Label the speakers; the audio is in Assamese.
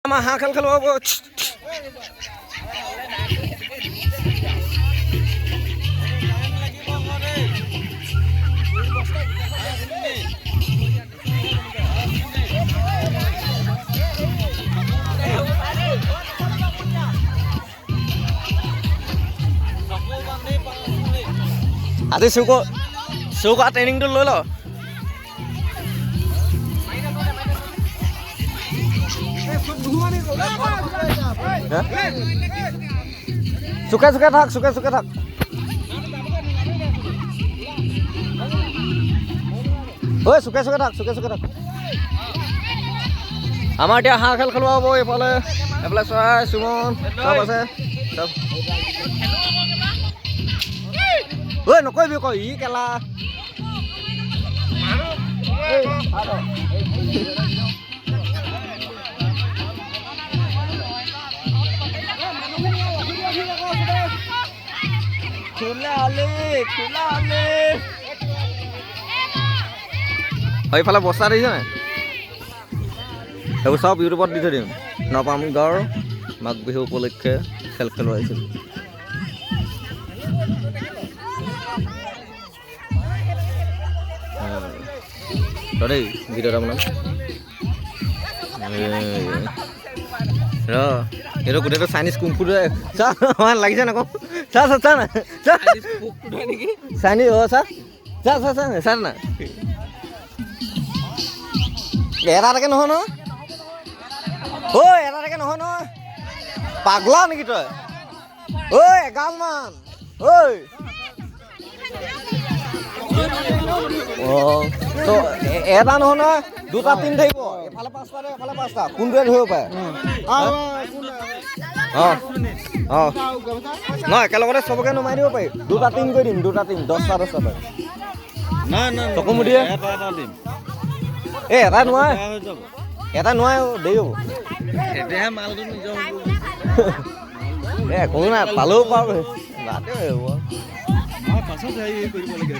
Speaker 1: আমাৰ হাঁহ খেল খেলো হ'ব। আজি চৌকা ট্ৰেইনিংটো লৈ ল। চুকে চুকে থাক ঐ চুকে চুকে থাক আমাৰ এতিয়া হাঁহ খেল খেলোৱা হ'ব। এইফালে চৰাই সুমন চব আছে চব। ঐ নকৰিবি ক ই কেলা এইফালে বস্তা দিছে নাই সেইবোৰ চব ইউটিউবত দি থৈ দিম। নপাম গাঁৱৰ মাঘ বিহু উপলক্ষে খেল খেলুৱাইছিল। দেই ভিডিঅ' এটা বনাম এইটো গোটেইটো চাইনিজ কুমফু চা লাগিছে নকওঁ চা না চাইনিজ চা না এটাকে নহয় ন ঐ এটাকে নহয় নহয় পাগলা নেকি তই ঐ এগাল মান ঐ তো এটা নহয় নহয় দুটা টিম থাকিব। এফালে পাঁচটা এফালে পাঁচটা কোনটোৱে ধৰিব পাৰে নহয় একেলগতে চবকে নমাই দিব পাৰি। দুটা টিম কৰি দিম 10টা পাৰি চকু মুঠিয়ে এটা নোৱাৰে দেৰি হ'ব কোনো নাই পালেও পাৰ বাদে হ'ব। পাছত কৰিব লাগে